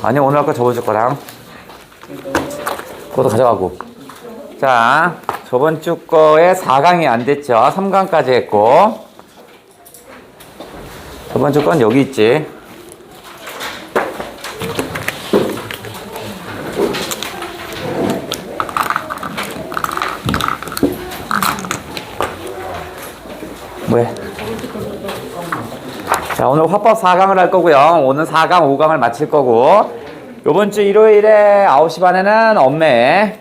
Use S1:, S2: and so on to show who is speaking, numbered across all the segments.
S1: 아니 오늘 할 거 저번 주 거랑 그것도 가져가고. 자, 저번 주 거에 4강이 안 됐죠. 3강까지 했고 저번 주 건 여기 있지. 뭐해? 자, 오늘 화법 4강을 할 거고요. 오늘 4강, 5강을 마칠 거고, 요번 주 일요일에 9시 반에는 엄매.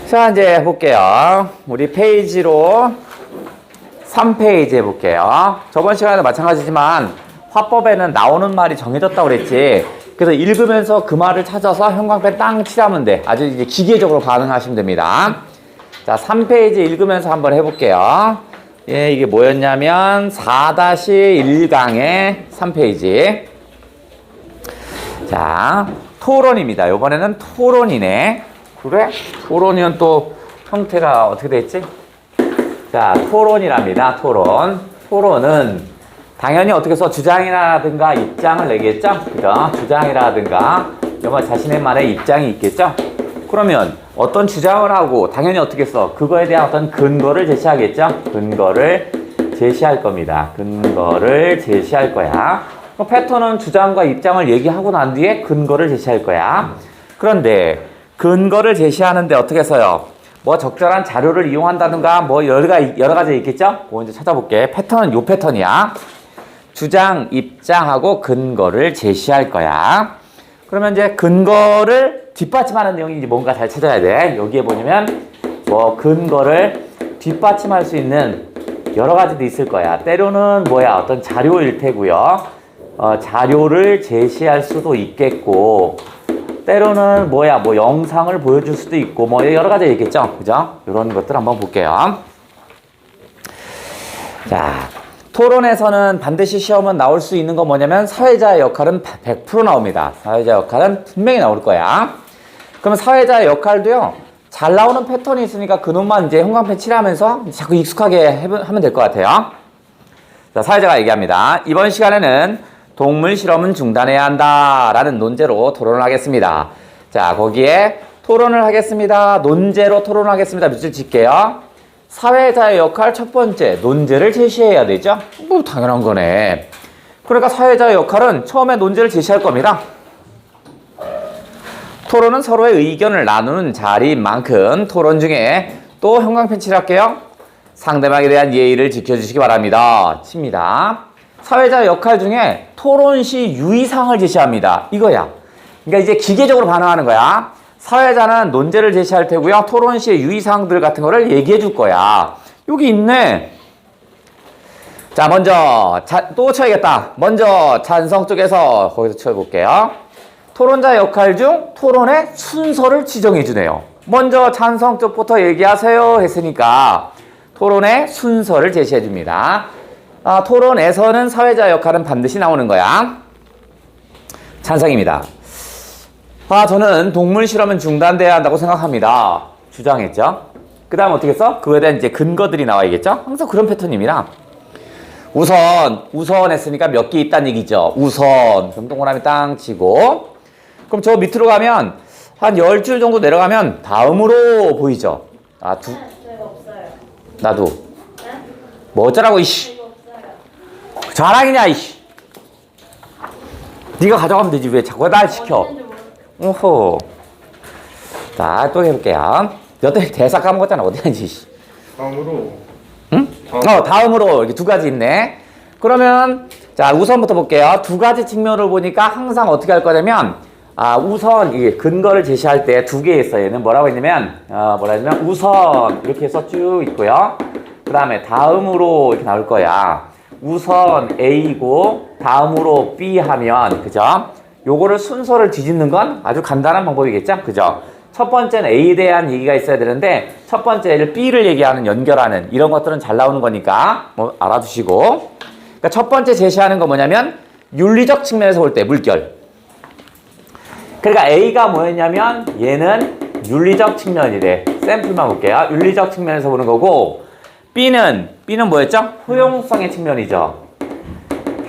S1: 자, 이제 해볼게요. 우리 페이지로 3페이지 해볼게요. 저번 시간에도 마찬가지지만 화법에는 나오는 말이 정해졌다고 그랬지. 그래서 읽으면서 그 말을 찾아서 형광펜 땅 칠하면 돼. 아주 이제 기계적으로 반응하시면 됩니다. 자, 3페이지 읽으면서 한번 해볼게요. 예, 이게 뭐였냐면 4-1강의 3페이지. 자, 토론입니다. 이번에는 토론이네. 그래? 토론이면 또 형태가 어떻게 됐지? 자, 토론이랍니다. 토론. 토론은 당연히 어떻게 써? 주장이라든가 입장을 내겠죠? 그죠? 주장이라든가 여러 자신의 말에 입장이 있겠죠? 그러면 어떤 주장을 하고 당연히 어떻게 써? 그거에 대한 어떤 근거를 제시하겠죠? 근거를 제시할 겁니다. 근거를 제시할 거야. 패턴은 주장과 입장을 얘기하고 난 뒤에 근거를 제시할 거야. 그런데 근거를 제시하는데 어떻게 써요? 뭐 적절한 자료를 이용한다든가 뭐 여러 가지 있겠죠? 그거 이제 찾아볼게. 패턴은 요 패턴이야. 주장, 입장하고 근거를 제시할 거야. 그러면 이제 근거를 뒷받침하는 내용이 이제 뭔가 잘 찾아야 돼. 여기에 보면 뭐 근거를 뒷받침할 수 있는 여러 가지도 있을 거야. 때로는 뭐야 어떤 자료일 테고요. 자료를 제시할 수도 있겠고, 때로는 뭐야 뭐 영상을 보여줄 수도 있고 뭐 여러 가지 있겠죠. 그죠? 이런 것들 한번 볼게요. 자, 토론에서는 반드시 시험은 나올 수 있는 거 뭐냐면 사회자의 역할은 100% 나옵니다. 사회자 역할은 분명히 나올 거야. 그러면 사회자의 역할도요, 잘 나오는 패턴이 있으니까 그놈만 이제 형광펜 칠하면서 자꾸 익숙하게 하면 될 것 같아요. 자, 사회자가 얘기합니다. 이번 시간에는 동물 실험은 중단해야 한다 라는 논제로 토론을 하겠습니다. 자, 거기에 토론을 하겠습니다. 논제로 토론을 하겠습니다. 밑줄 칠게요. 사회자의 역할 첫 번째, 논제를 제시해야 되죠? 뭐 당연한 거네. 그러니까 사회자의 역할은 처음에 논제를 제시할 겁니다. 토론은 서로의 의견을 나누는 자리인 만큼 토론 중에 또 형광펜 칠할게요. 상대방에 대한 예의를 지켜주시기 바랍니다. 칩니다. 사회자의 역할 중에 토론 시 유의사항을 제시합니다. 이거야. 그러니까 이제 기계적으로 반응하는 거야. 사회자는 논제를 제시할 테고요. 토론 시의 유의사항들 같은 거를 얘기해 줄 거야. 여기 있네. 자, 먼저 또 쳐야겠다. 먼저 찬성 쪽에서 거기서 쳐볼게요. 토론자 역할 중 토론의 순서를 지정해 주네요. 먼저 찬성 쪽부터 얘기하세요 했으니까 토론의 순서를 제시해 줍니다. 토론에서는 사회자 역할은 반드시 나오는 거야. 찬성입니다. 저는 동물 실험은 중단돼야 한다고 생각합니다. 주장했죠. 그 다음 어떻게 써? 그거에 대한 이제 근거들이 나와야겠죠? 항상 그런 패턴입니다. 우선 했으니까 몇 개 있다는 얘기죠. 우선. 그럼 동그라미 땅 치고. 그럼 저 밑으로 가면 한 10줄 정도 내려가면 다음으로 보이죠?
S2: 제가 없어요.
S1: 나도.
S2: 네?
S1: 뭐 어쩌라고 이씨.
S2: 없어요.
S1: 자랑이냐 이씨. 네가 가져가면 되지 왜 자꾸 날 시켜. 오호. 자, 또 해볼게요. 여태 대사 까먹었잖아. 어디 간지.
S3: 다음으로.
S1: 응? 다음으로 이렇게 두 가지 있네. 그러면 자, 우선부터 볼게요. 두 가지 측면을 보니까 항상 어떻게 할 거냐면 우선 이 근거를 제시할 때 두 개 있어요. 얘는 뭐라고 했냐면 우선 이렇게 해서 쭉 있고요. 그 다음에 다음으로 이렇게 나올 거야. 우선 A고 다음으로 B 하면 그죠? 요거를 순서를 뒤집는 건 아주 간단한 방법이겠죠? 그죠? 첫 번째는 A에 대한 얘기가 있어야 되는데 첫 번째를 B를 얘기하는 연결하는 이런 것들은 잘 나오는 거니까 뭐 알아두시고, 그러니까 첫 번째 제시하는 거 뭐냐면 윤리적 측면에서 볼 때 물결. 그러니까 A가 뭐였냐면 얘는 윤리적 측면이래. 샘플만 볼게요. 윤리적 측면에서 보는 거고 B는 뭐였죠? 효용성의 측면이죠.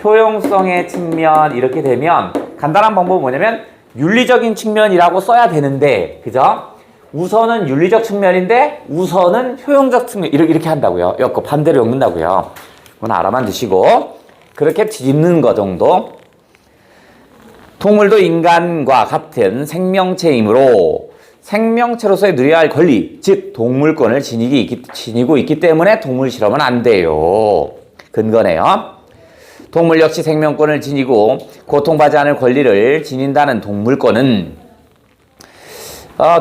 S1: 효용성의 측면 이렇게 되면 간단한 방법은 뭐냐면 윤리적인 측면이라고 써야 되는데 그죠? 우선은 윤리적 측면인데 우선은 효용적 측면 이렇게 한다고요. 엮고 반대로 엮는다고요. 그건 알아만 두시고 그렇게 뒤집는 거 정도. 동물도 인간과 같은 생명체이므로 생명체로서의 누려야 할 권리, 즉 동물권을 지니고 있기 때문에 동물 실험은 안 돼요. 근거네요. 동물 역시 생명권을 지니고 고통받지 않을 권리를 지닌다는 동물권은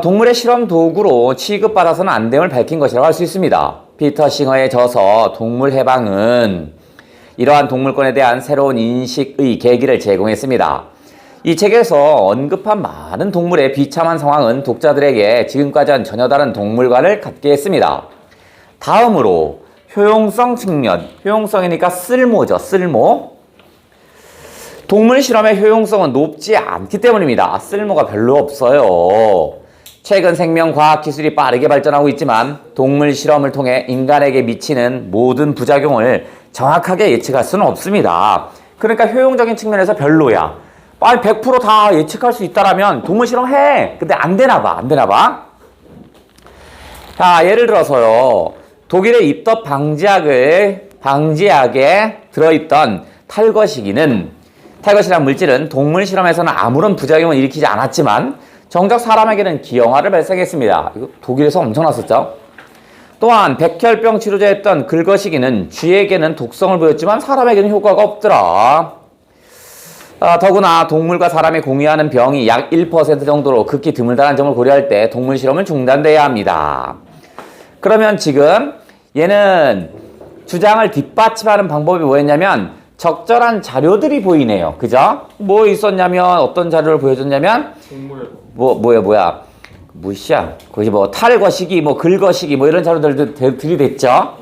S1: 동물의 실험 도구로 취급받아서는 안 됨을 밝힌 것이라고 할 수 있습니다. 피터 싱어의 저서 동물 해방은 이러한 동물권에 대한 새로운 인식의 계기를 제공했습니다. 이 책에서 언급한 많은 동물의 비참한 상황은 독자들에게 지금까지와는 전혀 다른 동물관을 갖게 했습니다. 다음으로 효용성 측면, 효용성이니까 쓸모죠, 쓸모. 동물 실험의 효용성은 높지 않기 때문입니다. 쓸모가 별로 없어요. 최근 생명과학 기술이 빠르게 발전하고 있지만 동물 실험을 통해 인간에게 미치는 모든 부작용을 정확하게 예측할 수는 없습니다. 그러니까 효용적인 측면에서 별로야. 아니 100% 다 예측할 수 있다라면 동물 실험해. 근데 안 되나 봐. 자, 예를 들어서요. 독일의 입덧 방지약에 들어있던 탈거시기는 탈것이라는 물질은 동물 실험에서는 아무런 부작용을 일으키지 않았지만 정작 사람에게는 기형아를 발생했습니다. 이거 독일에서 엄청 났었죠. 또한 백혈병 치료제였던 긁어시기는 쥐에게는 독성을 보였지만 사람에게는 효과가 없더라. 더구나 동물과 사람이 공유하는 병이 약 1% 정도로 극히 드물다는 점을 고려할 때 동물 실험은 중단돼야 합니다. 그러면 지금 얘는 주장을 뒷받침하는 방법이 뭐였냐면 적절한 자료들이 보이네요. 그죠? 뭐 있었냐면 어떤 자료를 보여줬냐면 무시야. 거기 뭐 탈거시기, 뭐 긁어시기, 뭐 이런 자료들 들이댔죠.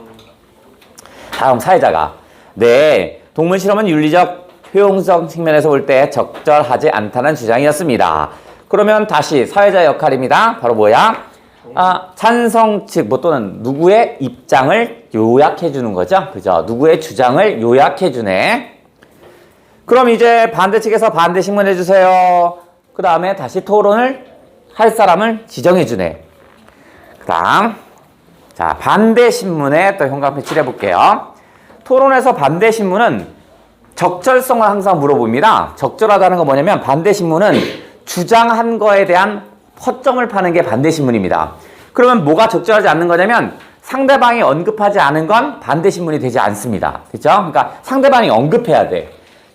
S1: 다음 사회자가 네, 동물 실험은 윤리적 효용성 측면에서 볼 때 적절하지 않다는 주장이었습니다. 그러면 다시 사회자의 역할입니다. 바로 뭐야? 찬성 측, 뭐 또는 누구의 입장을 요약해 주는 거죠. 그죠? 누구의 주장을 요약해 주네. 그럼 이제 반대 측에서 반대 신문해 주세요. 그 다음에 다시 토론을 할 사람을 지정해 주네. 그 다음, 자, 반대 신문에 또 형광펜 칠해 볼게요. 토론에서 반대 신문은 적절성을 항상 물어봅니다. 적절하다는 건 뭐냐면 반대 신문은 주장한 거에 대한 허점을 파는 게 반대 신문입니다. 그러면 뭐가 적절하지 않는 거냐면 상대방이 언급하지 않은 건 반대 신문이 되지 않습니다. 그렇죠? 그러니까 상대방이 언급해야 돼.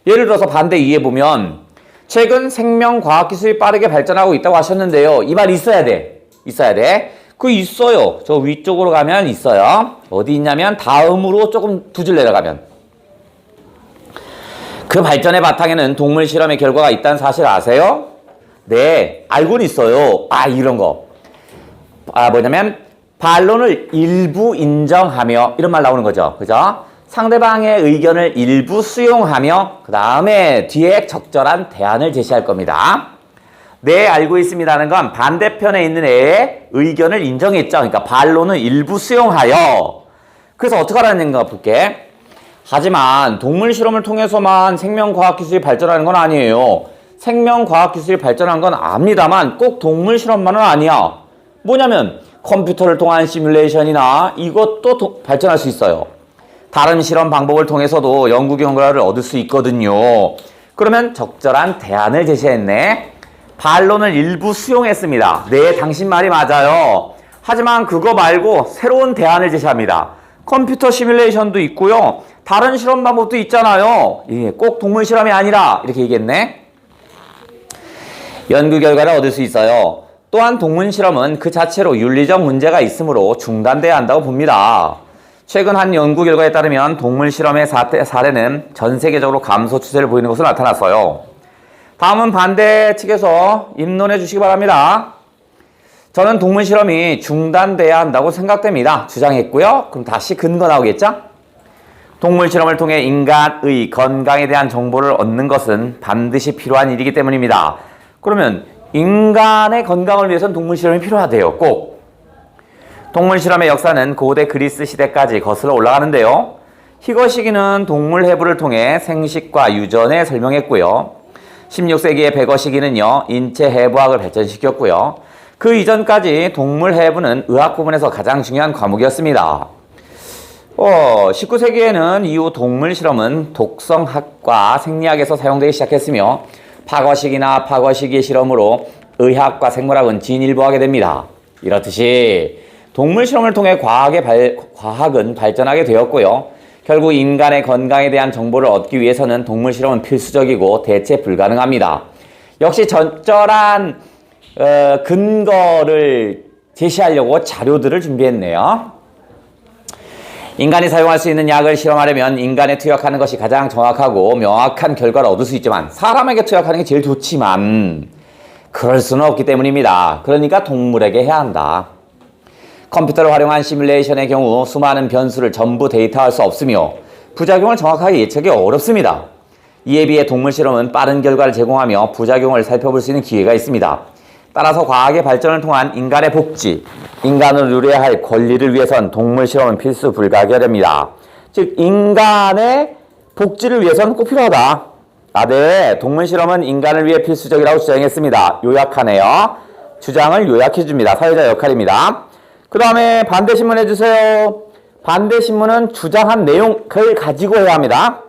S1: 예를 들어서 반대 2에 보면 최근 생명과학기술이 빠르게 발전하고 있다고 하셨는데요. 이 말 있어야 돼. 있어야 돼. 그 있어요. 저 위쪽으로 가면 있어요. 어디 있냐면 다음으로 조금 두 줄 내려가면 그 발전의 바탕에는 동물 실험의 결과가 있다는 사실 아세요? 네, 알고는 있어요. 이런 거. 뭐냐면 반론을 일부 인정하며 이런 말 나오는 거죠. 그죠? 상대방의 의견을 일부 수용하며 그 다음에 뒤에 적절한 대안을 제시할 겁니다. 네, 알고 있습니다는 건 반대편에 있는 애의 의견을 인정했죠. 그러니까 반론은 일부 수용하여. 그래서 어떻게 하라는 건가 볼게. 하지만 동물 실험을 통해서만 생명과학기술이 발전하는 건 아니에요. 생명과학기술이 발전한 건 압니다만 꼭 동물 실험만은 아니야. 뭐냐면 컴퓨터를 통한 시뮬레이션이나 이것도 발전할 수 있어요. 다른 실험 방법을 통해서도 연구 결과를 얻을 수 있거든요. 그러면 적절한 대안을 제시했네. 반론을 일부 수용했습니다. 네, 당신 말이 맞아요. 하지만 그거 말고 새로운 대안을 제시합니다. 컴퓨터 시뮬레이션도 있고요. 다른 실험 방법도 있잖아요. 이게 꼭 동물 실험이 아니라 이렇게 얘기했네. 연구 결과를 얻을 수 있어요. 또한 동물 실험은 그 자체로 윤리적 문제가 있으므로 중단돼야 한다고 봅니다. 최근 한 연구 결과에 따르면 동물 실험의 사례는 전 세계적으로 감소 추세를 보이는 것으로 나타났어요. 다음은 반대 측에서 입론해 주시기 바랍니다. 저는 동물 실험이 중단돼야 한다고 생각됩니다. 주장했고요. 그럼 다시 근거 나오겠죠? 동물 실험을 통해 인간의 건강에 대한 정보를 얻는 것은 반드시 필요한 일이기 때문입니다. 그러면 인간의 건강을 위해서는 동물 실험이 필요하대요. 꼭. 동물 실험의 역사는 고대 그리스 시대까지 거슬러 올라가는데요. 희거시기는 동물 해부를 통해 생식과 유전에 설명했고요. 16세기의 백어시기는요, 인체 해부학을 발전시켰고요. 그 이전까지 동물 해부는 의학 부분에서 가장 중요한 과목이었습니다. 19세기에는 이후 동물 실험은 독성학과 생리학에서 사용되기 시작했으며 파거시기나 파거시기 실험으로 의학과 생물학은 진일보하게 됩니다. 이렇듯이 동물 실험을 통해 과학은 발전하게 되었고요. 결국 인간의 건강에 대한 정보를 얻기 위해서는 동물 실험은 필수적이고 대체 불가능합니다. 역시 적절한 근거를 제시하려고 자료들을 준비했네요. 인간이 사용할 수 있는 약을 실험하려면 인간에 투약하는 것이 가장 정확하고 명확한 결과를 얻을 수 있지만 사람에게 투약하는 게 제일 좋지만 그럴 수는 없기 때문입니다. 그러니까 동물에게 해야 한다. 컴퓨터를 활용한 시뮬레이션의 경우 수많은 변수를 전부 데이터화할 수 없으며 부작용을 정확하게 예측하기 어렵습니다. 이에 비해 동물 실험은 빠른 결과를 제공하며 부작용을 살펴볼 수 있는 기회가 있습니다. 따라서 과학의 발전을 통한 인간의 복지, 인간을 누려야 할 권리를 위해선 동물 실험은 필수 불가결합니다. 즉 인간의 복지를 위해서는 꼭 필요하다. 네. 동물 실험은 인간을 위해 필수적이라고 주장했습니다. 요약하네요. 주장을 요약해줍니다. 사회자 역할입니다. 그 다음에 반대신문 해주세요. 반대신문은 주장한 내용을 가지고 해야 합니다.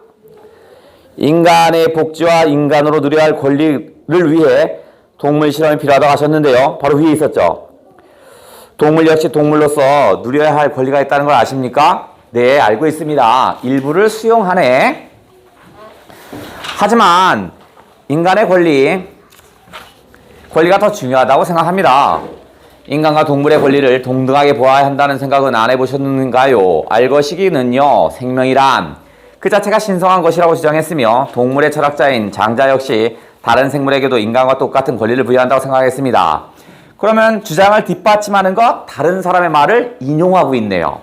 S1: 인간의 복지와 인간으로 누려야 할 권리를 위해 동물 실험이 필요하다고 하셨는데요. 바로 위에 있었죠. 동물 역시 동물로서 누려야 할 권리가 있다는 걸 아십니까? 네, 알고 있습니다. 일부를 수용하네. 하지만 인간의 권리가 더 중요하다고 생각합니다. 인간과 동물의 권리를 동등하게 보아야 한다는 생각은 안 해보셨는가요? 알거시기는요, 생명이란 그 자체가 신성한 것이라고 주장했으며 동물의 철학자인 장자 역시 다른 생물에게도 인간과 똑같은 권리를 부여한다고 생각했습니다. 그러면 주장을 뒷받침하는 것, 다른 사람의 말을 인용하고 있네요.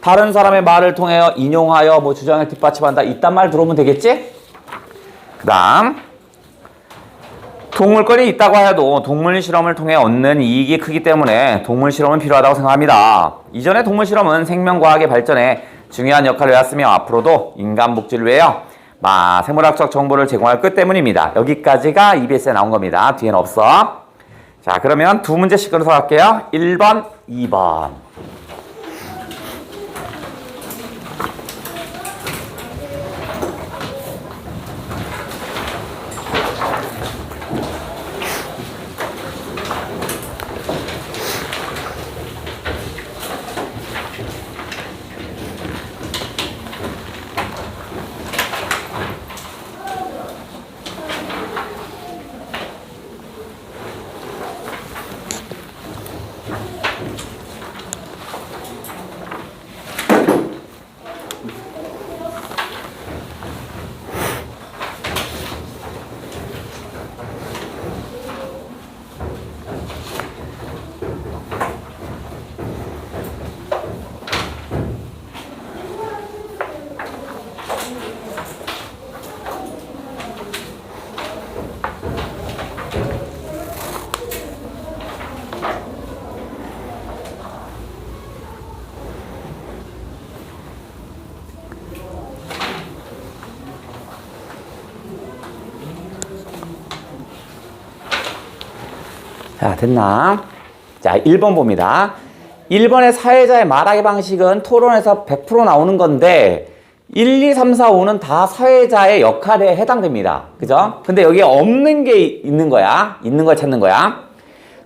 S1: 다른 사람의 말을 통해 인용하여 주장을 뒷받침한다. 이딴 말 들어오면 되겠지? 그 다음 동물권이 있다고 하여도 동물 실험을 통해 얻는 이익이 크기 때문에 동물 실험은 필요하다고 생각합니다. 이전의 동물 실험은 생명과학의 발전에 중요한 역할을 해왔으며 앞으로도 인간 복지를 위하여 생물학적 정보를 제공할 것 때문입니다. 여기까지가 EBS에 나온 겁니다. 뒤에는 없어. 자, 그러면 두 문제씩 끊어서 갈게요. 1번, 2번. 자, 됐나? 자, 1번 봅니다. 1번의 사회자의 말하기 방식은 토론에서 100% 나오는 건데 1, 2, 3, 4, 5는 다 사회자의 역할에 해당됩니다. 그죠? 근데 여기에 없는 게 있는 거야. 있는 걸 찾는 거야.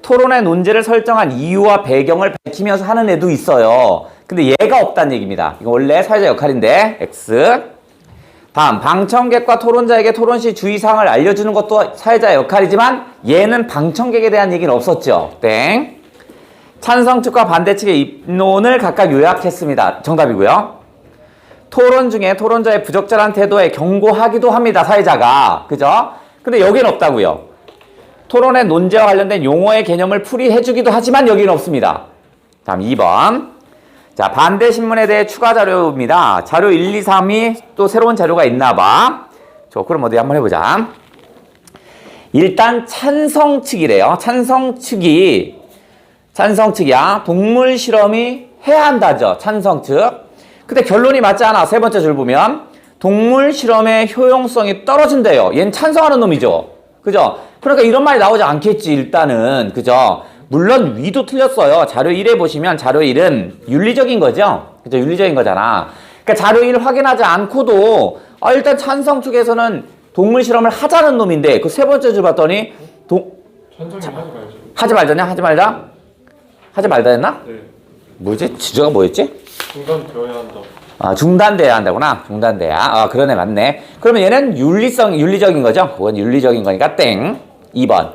S1: 토론의 논제를 설정한 이유와 배경을 밝히면서 하는 애도 있어요. 근데 얘가 없다는 얘기입니다. 이거 원래 사회자 역할인데 X. 다음, 방청객과 토론자에게 토론 시 주의사항을 알려주는 것도 사회자의 역할이지만 얘는 방청객에 대한 얘기는 없었죠. 땡. 찬성 측과 반대 측의 입론을 각각 요약했습니다. 정답이고요. 토론 중에 토론자의 부적절한 태도에 경고하기도 합니다. 사회자가. 그죠? 근데 여기는 없다고요. 토론의 논제와 관련된 용어의 개념을 풀이해주기도 하지만 여기는 없습니다. 다음 2번. 자, 반대 신문에 대해 추가 자료입니다. 자료 1, 2, 3이 또 새로운 자료가 있나 봐. 그럼 어디 한번 해보자. 일단 찬성 측이래요. 찬성 측이야. 동물 실험이 해야 한다죠. 찬성 측. 근데 결론이 맞지 않아. 세 번째 줄 보면 동물 실험의 효용성이 떨어진대요. 얘는 찬성하는 놈이죠. 그죠? 그러니까 이런 말이 나오지 않겠지 일단은. 그죠? 물론 위도 틀렸어요. 자료 1에 보시면 자료 1은 윤리적인 거죠. 그죠? 윤리적인 거잖아. 그러니까 자료 1 확인하지 않고도 일단 찬성 쪽에서는 동물 실험을 하자는 놈인데 그 세 번째 줄 봤더니
S3: 찬성이 하지 말죠.
S1: 하지 말자냐? 하지 말자? 하지 말자 했나?
S3: 네.
S1: 뭐지? 지저가 뭐였지?
S3: 중단되어야 한다.
S1: 중단돼야 한다구나. 중단돼야. 그러네, 맞네. 그러면 얘는 윤리적인 거죠? 그건 윤리적인 거니까 땡. 2번.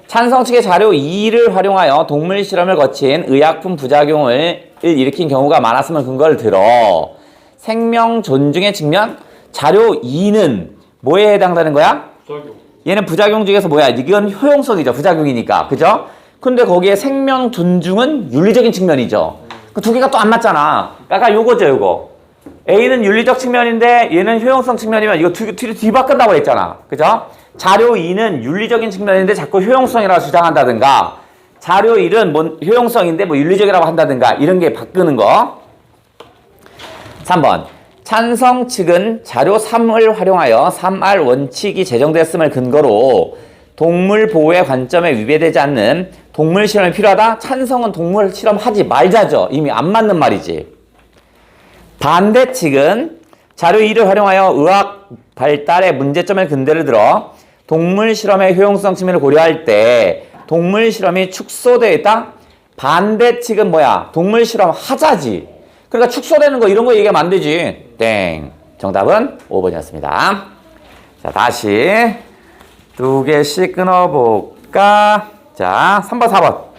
S1: 찬성 측의 자료 2를 활용하여 동물 실험을 거친 의약품 부작용을 일으킨 경우가 많았음을 근거를 들어. 생명 존중의 측면? 자료 2는 뭐에 해당되는 거야?
S3: 부작용.
S1: 얘는 부작용 중에서 뭐야? 이건 효용성이죠. 부작용이니까. 그죠? 근데 거기에 생명 존중은 윤리적인 측면이죠. 그 두 개가 또 안 맞잖아. 아까 요거죠, 요거. A는 윤리적 측면인데 얘는 효용성 측면이면 이거 뒤바꾼다고 했잖아. 그죠? 자료 2는 윤리적인 측면인데 자꾸 효용성이라고 주장한다든가 자료 1은 뭐 효용성인데 뭐 윤리적이라고 한다든가 이런 게 바꾸는 거. 3번. 찬성 측은 자료 3을 활용하여 3R 원칙이 제정됐음을 근거로 동물 보호의 관점에 위배되지 않는 동물 실험이 필요하다? 찬성은 동물 실험 하지 말자죠. 이미 안 맞는 말이지. 반대 측은 자료 2를 활용하여 의학 발달의 문제점을 근대를 들어 동물 실험의 효용성 측면을 고려할 때 동물 실험이 축소되어 있다? 반대 측은 뭐야? 동물 실험 하자지. 그러니까 축소되는 거 이런 거 얘기하면 안 되지. 땡. 정답은 5번이었습니다. 자, 다시 두 개씩 끊어볼까? 자, 3번, 4번.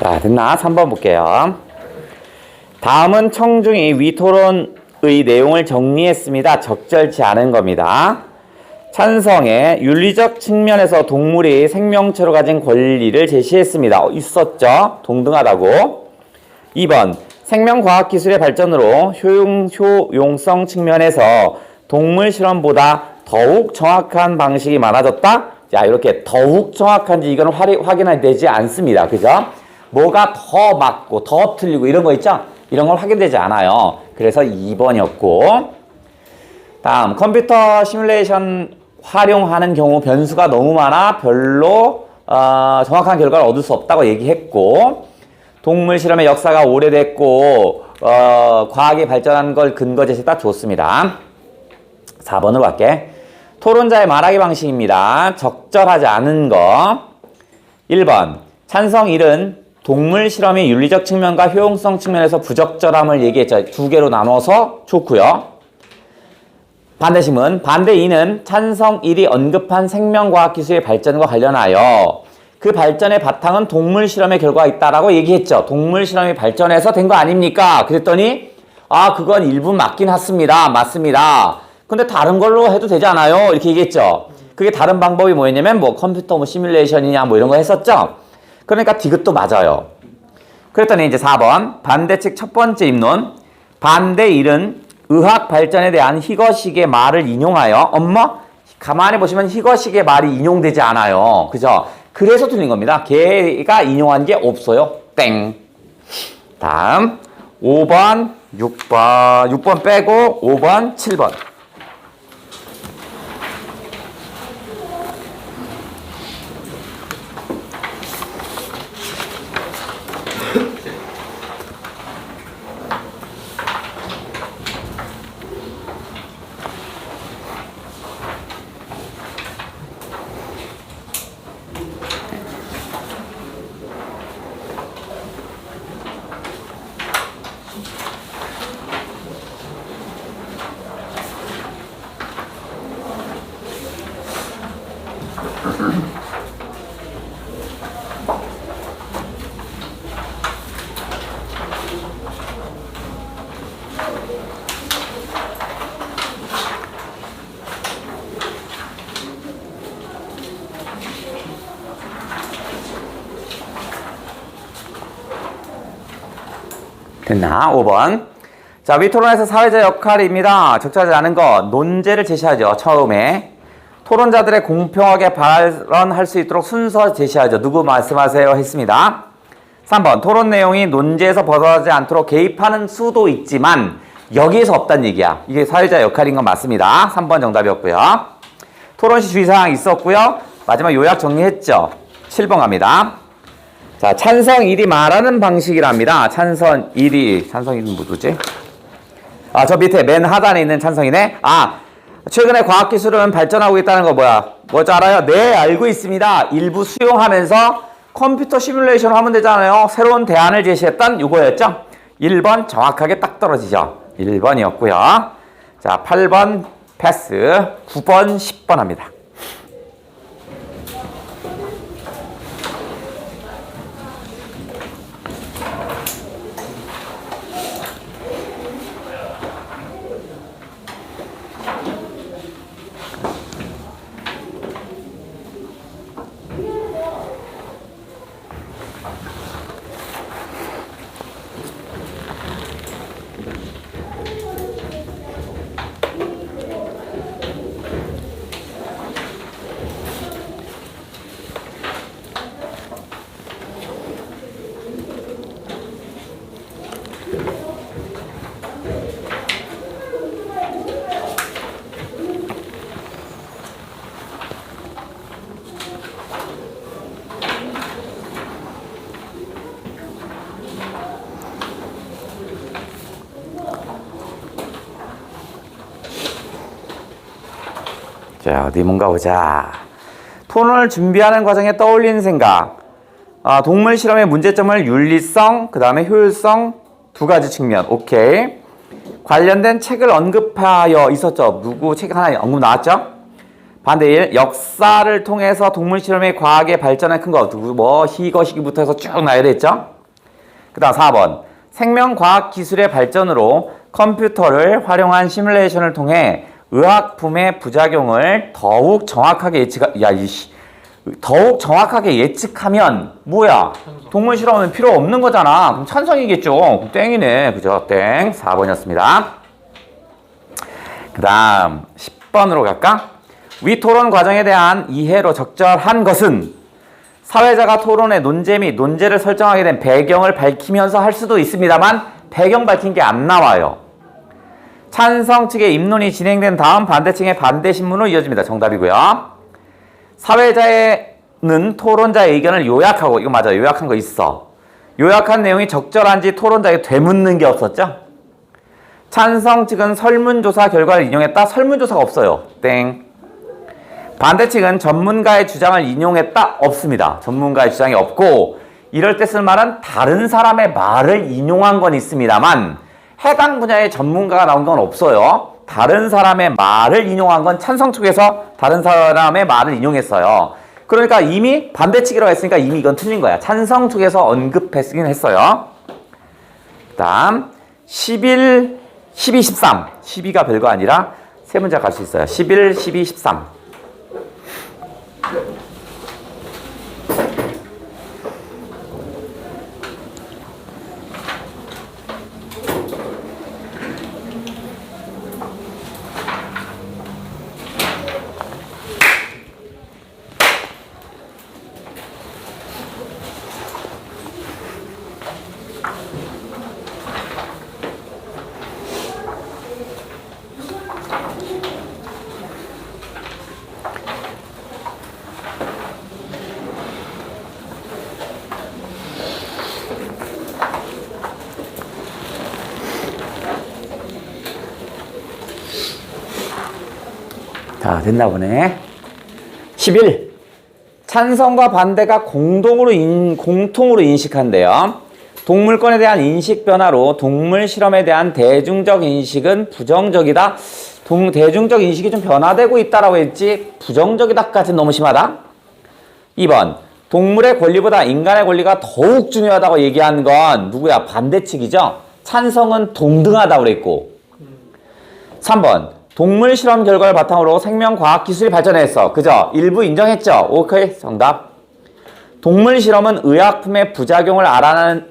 S1: 자, 됐나? 3번 볼게요. 다음은 청중이 위 토론의 내용을 정리했습니다. 적절치 않은 겁니다. 찬성의 윤리적 측면에서 동물이 생명체로 가진 권리를 제시했습니다. 있었죠? 동등하다고. 2번. 생명과학기술의 발전으로 효용성 측면에서 동물 실험보다 더욱 정확한 방식이 많아졌다? 자, 이렇게 더욱 정확한지 이건 확인이 되지 않습니다. 그죠? 뭐가 더 맞고 더 틀리고 이런 거 있죠? 이런 건 확인되지 않아요. 그래서 2번이었고 다음 컴퓨터 시뮬레이션 활용하는 경우 변수가 너무 많아 별로 정확한 결과를 얻을 수 없다고 얘기했고 동물 실험의 역사가 오래됐고 과학이 발전한 걸 근거 제시다 좋습니다. 4번으로 갈게. 토론자의 말하기 방식입니다. 적절하지 않은 거. 1번 찬성 1은 동물 실험이 윤리적 측면과 효용성 측면에서 부적절함을 얘기했죠. 두 개로 나눠서 좋고요. 반대심은 반대 2는 찬성 1이 언급한 생명과학 기술의 발전과 관련하여 그 발전의 바탕은 동물 실험의 결과가 있다라고 얘기했죠. 동물 실험이 발전해서 된 거 아닙니까? 그랬더니 그건 일부 맞긴 했습니다. 맞습니다. 근데 다른 걸로 해도 되지 않아요? 이렇게 얘기했죠. 그게 다른 방법이 뭐였냐면 컴퓨터 시뮬레이션이냐 이런 거 했었죠. 그러니까 디귿도 맞아요. 그랬더니 이제 4번 반대측 첫 번째 입론 반대 1은 의학 발전에 대한 희거식의 말을 인용하여 가만히 보시면 희거식의 말이 인용되지 않아요. 그죠? 그래서 틀린 겁니다. 걔가 인용한 게 없어요. 땡. 다음 5번, 6번 빼고 5번, 7번. 됐나? 5번. 자, 위토론에서 사회자 역할입니다. 적절하지 않은 거, 논제를 제시하죠. 처음에. 토론자들의 공평하게 발언할 수 있도록 순서 제시하죠. 누구 말씀하세요? 했습니다. 3번. 토론 내용이 논제에서 벗어나지 않도록 개입하는 수도 있지만 여기에서 없다는 얘기야. 이게 사회자 역할인 건 맞습니다. 3번 정답이었고요. 토론 시 주의사항 있었고요. 마지막 요약 정리했죠. 7번 갑니다. 자, 찬성 1위 말하는 방식이랍니다. 찬성 1위. 찬성 1위는 누구지? 아, 저 밑에 맨 하단에 있는 찬성이네. 아, 최근에 과학기술은 발전하고 있다는 거 뭐지 알아요? 네, 알고 있습니다. 일부 수용하면서 컴퓨터 시뮬레이션을 하면 되잖아요. 새로운 대안을 제시했던 이거였죠? 1번 정확하게 딱 떨어지죠. 1번이었고요. 자, 8번 패스, 9번, 10번 합니다. 자, 어디 뭔가 보자. 토론을 준비하는 과정에 떠올리는 생각. 동물 실험의 문제점을 윤리성, 그 다음에 효율성 두 가지 측면. 오케이. 관련된 책을 언급하여 있었죠. 누구 책 하나 언급 나왔죠? 반대 1. 역사를 통해서 동물 실험의 과학의 발전에 큰 거. 누구 희거시기부터 해서 쭉 나열했죠? 그 다음 4번. 생명과학 기술의 발전으로 컴퓨터를 활용한 시뮬레이션을 통해 의약품의 부작용을 더욱 정확하게 더욱 정확하게 예측하면 뭐야? 동물 실험은 필요 없는 거잖아. 그럼 찬성이겠죠. 그럼 땡이네. 그죠? 땡. 4번이었습니다. 그 다음 10번으로 갈까? 위 토론 과정에 대한 이해로 적절한 것은 사회자가 토론의 논제 및 논제를 설정하게 된 배경을 밝히면서 할 수도 있습니다만 배경 밝힌 게 안 나와요. 찬성 측의 입론이 진행된 다음 반대 측의 반대 신문으로 이어집니다. 정답이고요. 사회자는 토론자의 의견을 요약하고, 이거 맞아, 요약한 거 있어. 요약한 내용이 적절한지 토론자에게 되묻는 게 없었죠? 찬성 측은 설문조사 결과를 인용했다. 설문조사가 없어요. 땡. 반대 측은 전문가의 주장을 인용했다. 없습니다. 전문가의 주장이 없고, 이럴 때 쓸 말은 다른 사람의 말을 인용한 건 있습니다만 해당 분야의 전문가가 나온 건 없어요. 다른 사람의 말을 인용한 건 찬성 쪽에서 다른 사람의 말을 인용했어요. 그러니까 이미 반대측이라고 했으니까 이미 이건 틀린 거야. 찬성 쪽에서 언급했긴 했어요. 그 다음 11, 12, 13. 12가 별거 아니라 세 문제 갈 수 있어요. 11, 12, 13. 자, 됐나 보네. 11. 찬성과 반대가 공통으로 인식한대요. 동물권에 대한 인식 변화로 동물 실험에 대한 대중적 인식은 부정적이다. 대중적 인식이 좀 변화되고 있다라고 했지 부정적이다까지는 너무 심하다. 2번. 동물의 권리보다 인간의 권리가 더욱 중요하다고 얘기한 건 누구야? 반대측이죠. 찬성은 동등하다고 그랬고. 3번. 동물 실험 결과를 바탕으로 생명과학 기술이 발전했어. 그죠? 일부 인정했죠? 오케이. 정답. 동물 실험은 의약품의 부작용을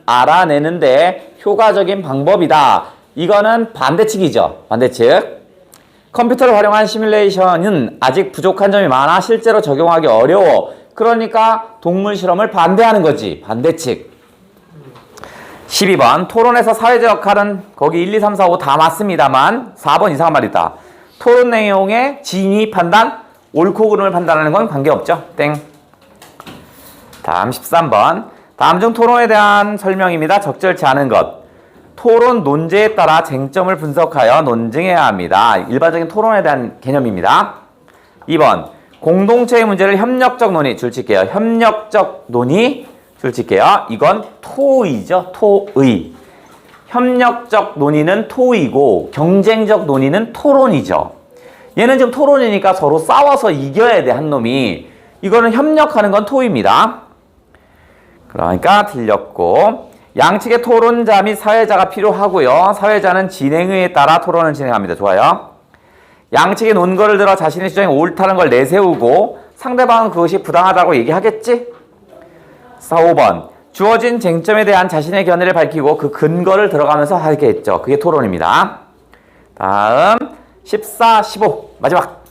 S1: 알아내는데 효과적인 방법이다. 이거는 반대측이죠. 반대측. 컴퓨터를 활용한 시뮬레이션은 아직 부족한 점이 많아 실제로 적용하기 어려워. 그러니까 동물 실험을 반대하는 거지. 반대측. 12번. 토론에서 사회적 역할은 거기 1, 2, 3, 4, 5 다 맞습니다만 4번 이상한 말이 있다. 토론 내용의 진위 판단, 옳고 그름을 판단하는 건 관계없죠. 땡. 다음 13번. 다음 중 토론에 대한 설명입니다. 적절치 않은 것. 토론 논제에 따라 쟁점을 분석하여 논증해야 합니다. 일반적인 토론에 대한 개념입니다. 2번. 공동체의 문제를 협력적 논의 줄칠게요. 협력적 논의 줄칠게요. 이건 토의죠. 토의. 협력적 논의는 토의고 경쟁적 논의는 토론이죠. 얘는 지금 토론이니까 서로 싸워서 이겨야 돼, 한 놈이. 이거는 협력하는 건 토의입니다. 그러니까 틀렸고, 양측의 토론자 및 사회자가 필요하고요. 사회자는 진행의에 따라 토론을 진행합니다. 좋아요. 양측의 논거를 들어 자신의 주장이 옳다는 걸 내세우고 상대방은 그것이 부당하다고 얘기하겠지? 4, 5번. 주어진 쟁점에 대한 자신의 견해를 밝히고 그 근거를 들어가면서 하겠죠. 그게 토론입니다. 다음 14, 15 마지막.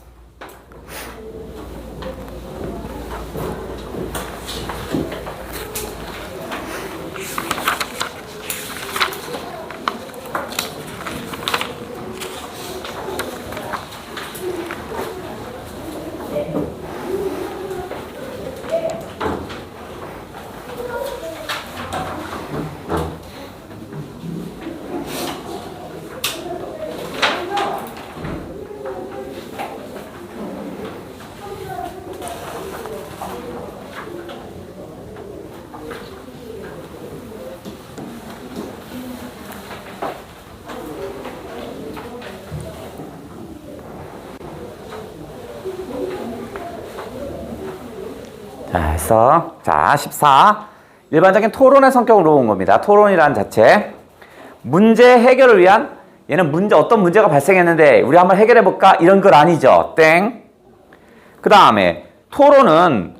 S1: 자, 했어. 자, 14. 일반적인 토론의 성격을 놓은 겁니다. 토론이라는 자체. 문제 해결을 위한, 얘는 어떤 문제가 발생했는데 우리 한번 해결해 볼까? 이런 건 아니죠. 땡. 그 다음에 토론은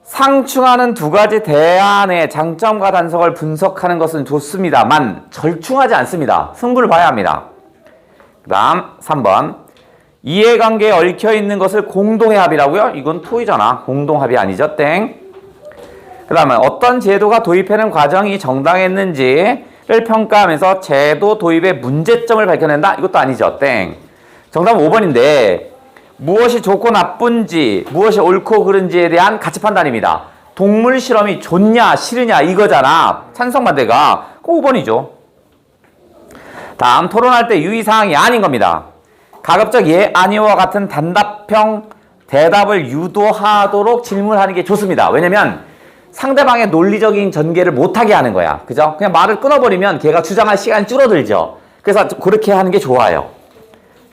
S1: 상충하는 두 가지 대안의 장점과 단속을 분석하는 것은 좋습니다만 절충하지 않습니다. 승부를 봐야 합니다. 그 다음 3번. 이해관계에 얽혀있는 것을 공동의 합의라고요? 이건 토의잖아. 공동합의 아니죠? 땡. 그 다음에 어떤 제도가 도입하는 과정이 정당했는지를 평가하면서 제도 도입의 문제점을 밝혀낸다? 이것도 아니죠? 땡. 정답은 5번인데 무엇이 좋고 나쁜지, 무엇이 옳고 그른지에 대한 가치 판단입니다. 동물 실험이 좋냐 싫으냐 이거잖아. 찬성 반대가. 그 5번이죠. 다음 토론할 때 유의사항이 아닌 겁니다. 가급적 예, 아니오와 같은 단답형 대답을 유도하도록 질문하는 게 좋습니다. 왜냐면 상대방의 논리적인 전개를 못하게 하는 거야. 그죠? 그냥 말을 끊어버리면 걔가 주장할 시간이 줄어들죠. 그래서 그렇게 하는 게 좋아요.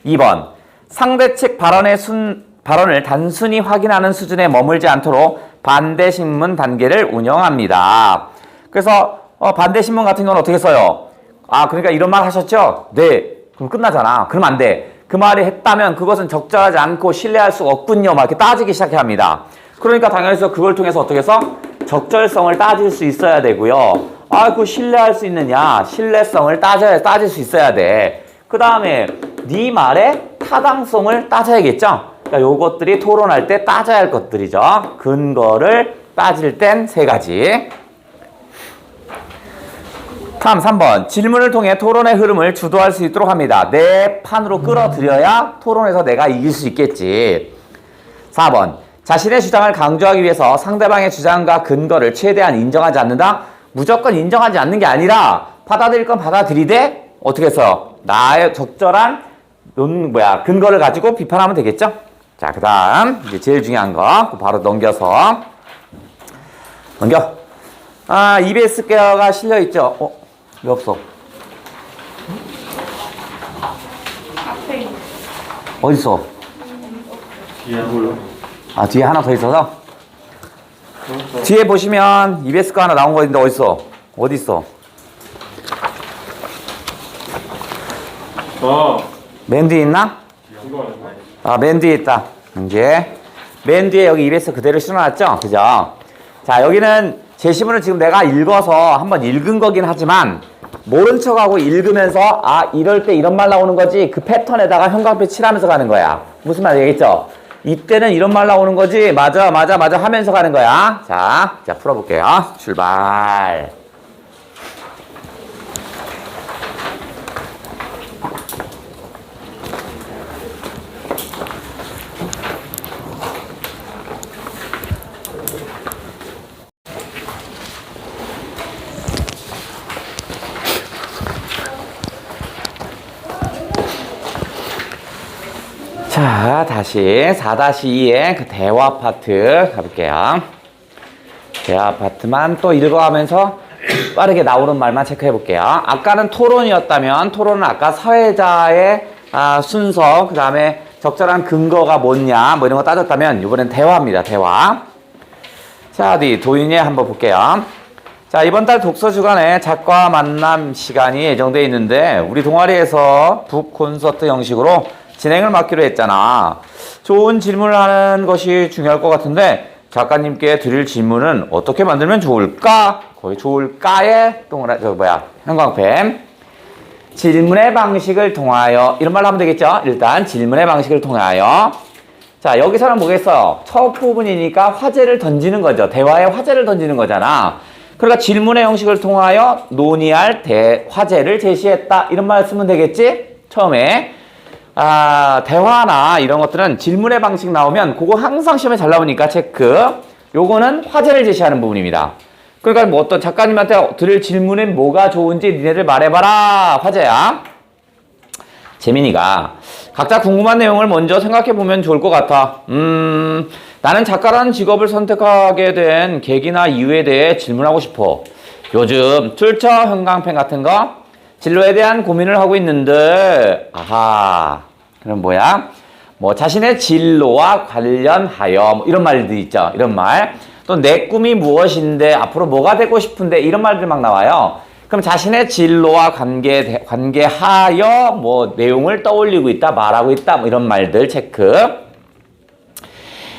S1: 2번. 상대 측 발언을 단순히 확인하는 수준에 머물지 않도록 반대신문 단계를 운영합니다. 그래서 반대신문 같은 경우는 어떻게 써요? 아, 그러니까 이런 말 하셨죠? 네. 그럼 끝나잖아. 그러면 안 돼. 그 말이 했다면 그것은 적절하지 않고 신뢰할 수가 없군요. 막 이렇게 따지기 시작해야 합니다. 그러니까 당연히 그걸 통해서 어떻게 해서 적절성을 따질 수 있어야 되고요. 아, 그 신뢰할 수 있느냐? 신뢰성을 따질 수 있어야 돼. 그 다음에 네 말의 타당성을 따져야겠죠? 그러니까 요것들이 토론할 때 따져야 할 것들이죠. 근거를 따질 땐 3가지. 다음 3번. 질문을 통해 토론의 흐름을 주도할 수 있도록 합니다. 내 판으로 끌어들여야 토론에서 내가 이길 수 있겠지. 4번. 자신의 주장을 강조하기 위해서 상대방의 주장과 근거를 최대한 인정하지 않는다? 무조건 인정하지 않는 게 아니라 받아들일 건 받아들이되 어떻게 해서 나의 적절한 근거를 가지고 비판하면 되겠죠? 자, 그 다음, 이제 제일 중요한 거, 바로 넘겨. EBS 계어가 실려있죠? 왜 없어?
S2: 앞에 있는.
S1: 어딨어?
S3: 뒤에 몰라.
S1: 아, 뒤에 하나 더 있어서?
S3: 그렇죠.
S1: 뒤에 보시면 EBS 거 하나 나온 거 있는데 어딨어? 어디 있어? 맨 뒤에 있나?
S3: 이거 아닌가?
S1: 아, 맨 뒤에 있다. 이제 맨 뒤에 여기 EBS 그대로 실어놨죠? 그죠? 자, 여기는 제시문을 지금 내가 읽어서 한번 읽은 거긴 하지만 모른 척하고 읽으면서 이럴 때 이런 말 나오는 거지 그 패턴에다가 형광펜 칠하면서 가는 거야. 무슨 말인지 알겠죠? 이때는 이런 말 나오는 거지 맞아 하면서 가는 거야. 자 풀어볼게요. 출발. 자, 다시 4-2의 그 대화 파트 가볼게요. 대화 파트만 또 읽어가면서 빠르게 나오는 말만 체크해 볼게요. 아까는 토론이었다면 토론은 아까 사회자의 순서, 그 다음에 적절한 근거가 뭐냐 뭐 이런 거 따졌다면 이번엔 대화입니다. 대화. 자, 어디 도인이 한번 볼게요. 자, 이번 달 독서 주간에 작가 만남 시간이 예정되어 있는데 우리 동아리에서 북 콘서트 형식으로 진행을 맡기로 했잖아. 좋은 질문을 하는 것이 중요할 것 같은데 작가님께 드릴 질문은 어떻게 만들면 좋을까? 거기 좋을까에 형광펜. 질문의 방식을 통하여 이런 말로 하면 되겠죠? 일단 질문의 방식을 통하여. 자, 여기서는 뭐겠어요? 첫 부분이니까 화제를 던지는 거죠. 대화의 화제를 던지는 거잖아. 그러니까 질문의 형식을 통하여 논의할 화제를 제시했다. 이런 말 쓰면 되겠지? 처음에. 대화나 이런 것들은 질문의 방식 나오면 그거 항상 시험에 잘 나오니까 체크. 요거는 화제를 제시하는 부분입니다. 그러니까 뭐 어떤 작가님한테 드릴 질문은 뭐가 좋은지 니네들 말해봐라. 화제야. 재민이가 각자 궁금한 내용을 먼저 생각해 보면 좋을 것 같아. 나는 작가라는 직업을 선택하게 된 계기나 이유에 대해 질문하고 싶어. 요즘 출처 형광펜 같은 거 진로에 대한 고민을 하고 있는데 그럼 뭐야? 뭐 자신의 진로와 관련하여 뭐 이런 말들 있죠. 이런 말. 또 내 꿈이 무엇인데 앞으로 뭐가 되고 싶은데 이런 말들 막 나와요. 그럼 자신의 진로와 관계하여 뭐 내용을 떠올리고 있다, 말하고 있다 뭐 이런 말들 체크.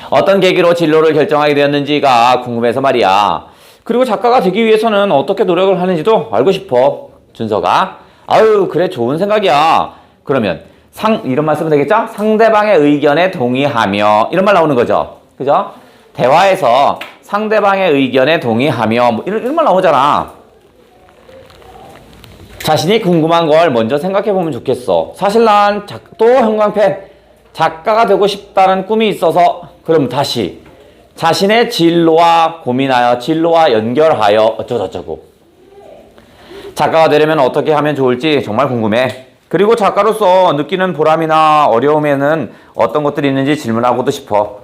S1: 어떤 계기로 진로를 결정하게 되었는지가 궁금해서 말이야. 그리고 작가가 되기 위해서는 어떻게 노력을 하는지도 알고 싶어. 준서가 그래 좋은 생각이야. 그러면 이런 말 쓰면 되겠죠? 상대방의 의견에 동의하며 이런 말 나오는 거죠. 그죠? 대화에서 상대방의 의견에 동의하며 뭐 이런 말 나오잖아. 자신이 궁금한 걸 먼저 생각해 보면 좋겠어. 사실 난 또 형광펜 작가가 되고 싶다는 꿈이 있어서 그럼 다시 자신의 진로와 고민하여 진로와 연결하여 어쩌고저쩌고 작가가 되려면 어떻게 하면 좋을지 정말 궁금해. 그리고 작가로서 느끼는 보람이나 어려움에는 어떤 것들이 있는지 질문하고도 싶어.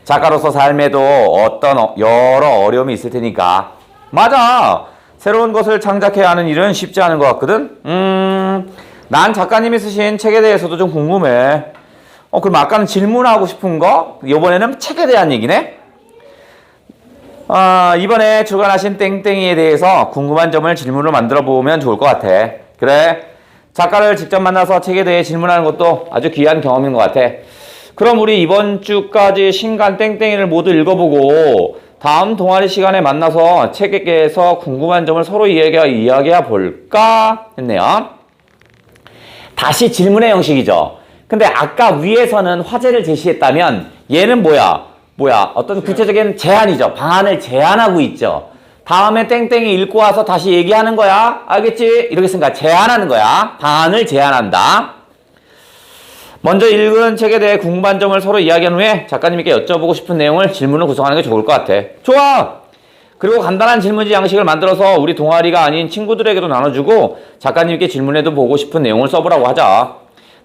S1: 작가로서 삶에도 어떤 여러 어려움이 있을 테니까. 맞아. 새로운 것을 창작해야 하는 일은 쉽지 않은 것 같거든. 난 작가님이 쓰신 책에 대해서도 좀 궁금해. 그럼 아까는 질문하고 싶은 거? 이번에는 책에 대한 얘기네? 이번에 주관하신 땡땡이에 대해서 궁금한 점을 질문으로 만들어 보면 좋을 것 같아. 그래. 작가를 직접 만나서 책에 대해 질문하는 것도 아주 귀한 경험인 것 같아. 그럼 우리 이번 주까지 신간 땡땡이를 모두 읽어보고 다음 동아리 시간에 만나서 책에서 궁금한 점을 서로 이야기해 볼까 했네요. 다시 질문의 형식이죠. 근데 아까 위에서는 화제를 제시했다면 얘는 뭐야? 어떤 구체적인 제안이죠. 방안을 제안하고 있죠. 다음에 땡땡이 읽고 와서 다시 얘기하는 거야. 알겠지? 이렇게 생각. 제안하는 거야. 방안을 제안한다. 먼저 읽은 책에 대해 궁금한 점을 서로 이야기한 후에 작가님께 여쭤보고 싶은 내용을 질문을 구성하는 게 좋을 것 같아. 좋아! 그리고 간단한 질문지 양식을 만들어서 우리 동아리가 아닌 친구들에게도 나눠주고 작가님께 질문해도 보고 싶은 내용을 써보라고 하자.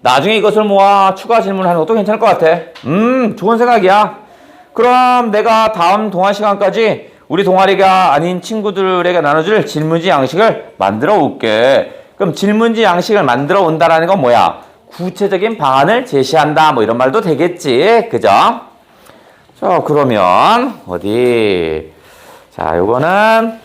S1: 나중에 이것을 모아 추가 질문하는 것도 괜찮을 것 같아. 좋은 생각이야. 그럼 내가 다음 동화 시간까지 우리 동아리가 아닌 친구들에게 나눠줄 질문지 양식을 만들어 올게. 그럼 질문지 양식을 만들어 온다라는 건 뭐야? 구체적인 방안을 제시한다. 뭐 이런 말도 되겠지. 그죠? 자, 그러면 어디? 자, 요거는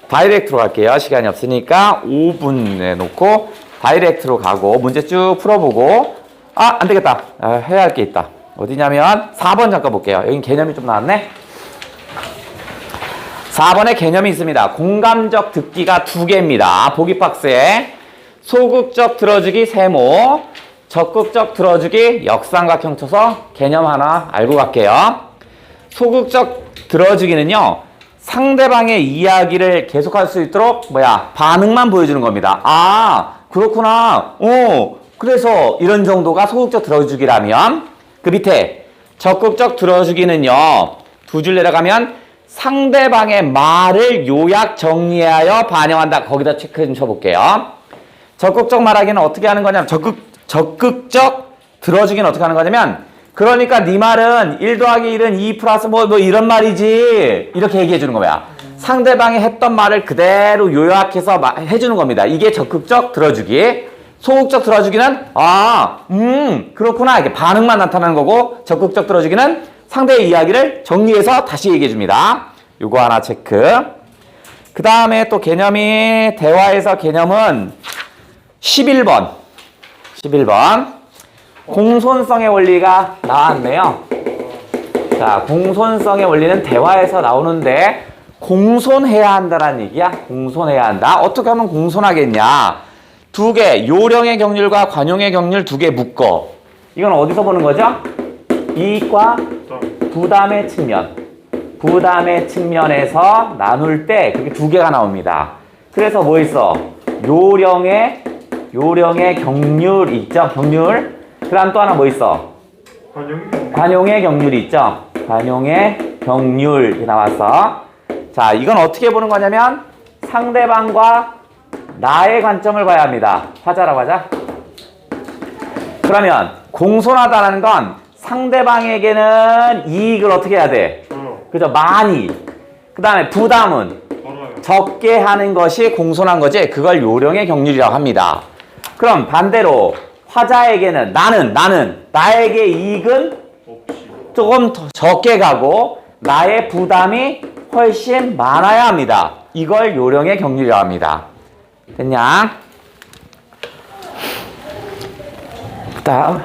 S1: 다이렉트로 갈게요. 시간이 없으니까 5분에 놓고 다이렉트로 가고 문제 쭉 풀어보고 안 되겠다. 해야 할 게 있다. 어디냐면 4번 잠깐 볼게요. 여긴 개념이 좀 나왔네. 4번에 개념이 있습니다. 공감적 듣기가 2개입니다. 보기 박스에 소극적 들어주기 세모, 적극적 들어주기 역삼각형 쳐서 개념 하나 알고 갈게요. 소극적 들어주기는요. 상대방의 이야기를 계속할 수 있도록 반응만 보여주는 겁니다. 그렇구나. 그래서 이런 정도가 소극적 들어주기라면 그 밑에 적극적 들어주기는요. 2줄 내려가면 상대방의 말을 요약 정리하여 반영한다. 거기다 체크 좀 쳐볼게요. 적극적 말하기는 어떻게 하는 거냐면 적극적 들어주기는 어떻게 하는 거냐면 그러니까 네 말은 1 더하기 1은 2 플러스 뭐 이런 말이지 이렇게 얘기해 주는 거야. 상대방이 했던 말을 그대로 요약해서 해주는 겁니다. 이게 적극적 들어주기. 소극적 들어주기는 그렇구나 이렇게 반응만 나타나는 거고 적극적 들어주기는 상대의 이야기를 정리해서 다시 얘기해 줍니다. 요거 하나 체크. 그 다음에 또 개념이 대화에서 개념은 11번 공손성의 원리가 나왔네요. 자, 공손성의 원리는 대화에서 나오는데 공손해야 한다는 얘기야. 공손해야 한다. 어떻게 하면 공손하겠냐. 2개, 요령의 경률과 관용의 경률 2개 묶어. 이건 어디서 보는 거죠? 이익과 부담의 측면에서 나눌 때 그게 2개가 나옵니다. 그래서 뭐 있어? 요령의 경률 있죠? 경률. 그 다음 또 하나 뭐 있어? 관용의 경률이 있죠? 관용의 경률 이렇게 나왔어. 자, 이건 어떻게 보는 거냐면 상대방과 나의 관점을 봐야 합니다. 화자라고 하자. 그러면 공손하다는 건 상대방에게는 이익을 어떻게 해야 돼? 그죠? 많이. 그 다음에 부담은 적게 하는 것이 공손한 거지. 그걸 요령의 경률이라고 합니다. 그럼 반대로 화자에게는 나에게 이익은 조금 더 적게 가고 나의 부담이 훨씬 많아야 합니다. 이걸 요령의 경률이라고 합니다. 됐냐? 그 다음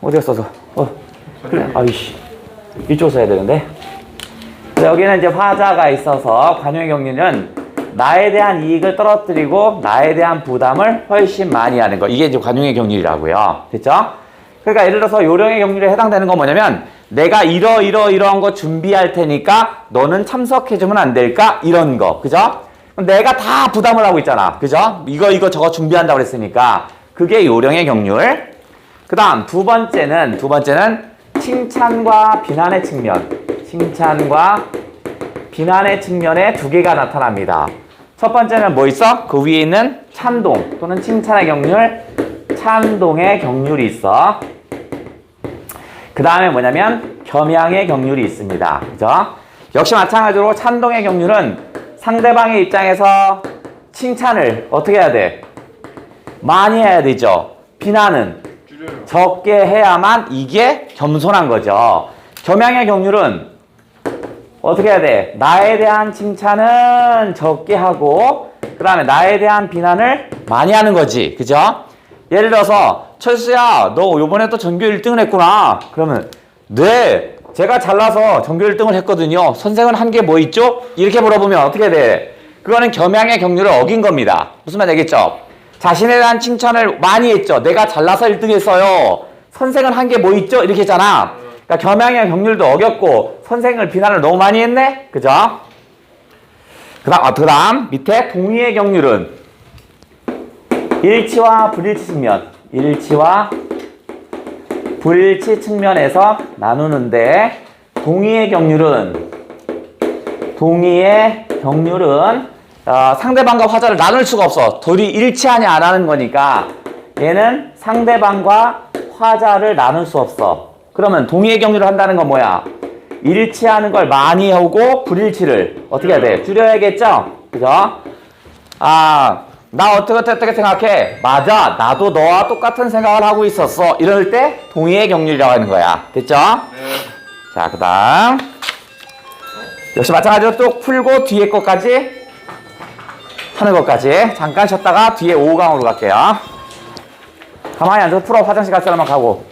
S1: 어디 갔어? 그래. 아이씨. 이쪽 써야 되는데. 여기는 이제 화자가 있어서 관용의 경률은 나에 대한 이익을 떨어뜨리고 나에 대한 부담을 훨씬 많이 하는 거. 이게 이제 관용의 경률이라고요. 됐죠? 그러니까 예를 들어서 요령의 경률에 해당되는 건 뭐냐면 내가 이러한 거 준비할 테니까 너는 참석해주면 안 될까? 이런 거. 그죠? 내가 다 부담을 하고 있잖아. 그죠? 이거 저거 준비한다고 그랬으니까 그게 요령의 경률. 그 다음 두 번째는 칭찬과 비난의 측면에 2개가 나타납니다. 첫 번째는 뭐 있어? 그 위에 있는 찬동 또는 칭찬의 경률, 찬동의 경률이 있어. 그 다음에 뭐냐면 겸양의 경률이 있습니다. 그죠? 역시 마찬가지로 찬동의 경률은 상대방의 입장에서 칭찬을 어떻게 해야 돼? 많이 해야 되죠. 비난은 적게 해야만 이게 겸손한 거죠. 겸양의 경률은 어떻게 해야 돼? 나에 대한 칭찬은 적게 하고 그 다음에 나에 대한 비난을 많이 하는 거지. 그죠? 예를 들어서 철수야 너 요번에 또 전교 1등을 했구나. 그러면 네 제가 잘나서 전교 1등을 했거든요. 선생은 한 게 뭐 있죠? 이렇게 물어보면 어떻게 돼? 그거는 겸양의 경률을 어긴 겁니다. 무슨 말 알겠죠? 자신에 대한 칭찬을 많이 했죠. 내가 잘나서 1등 했어요. 선생은 한 게 뭐 있죠? 이렇게 했잖아. 그러니까 겸양의 경률도 어겼고 선생을 비난을 너무 많이 했네? 그죠? 그 다음 밑에 동의의 경률은 일치와 불일치 측면에서 나누는데 동의의 경률은 상대방과 화자를 나눌 수가 없어. 둘이 일치하냐 안 하는 거니까 얘는 상대방과 화자를 나눌 수 없어. 그러면 동의의 경주를 한다는 건 뭐야? 일치하는 걸 많이 하고 불일치를 어떻게 해야 돼? 줄여야겠죠? 그죠? 아, 나 어떻게 생각해? 맞아. 나도 너와 똑같은 생각을 하고 있었어. 이럴 때 동의의 경륜이라고 하는 거야. 됐죠? 자, 그 다음. 역시 마찬가지로 또 풀고 뒤에 것까지 하는 것까지. 잠깐 쉬었다가 뒤에 5강으로 갈게요. 가만히 앉아서 풀어. 화장실 갈 사람만 가고.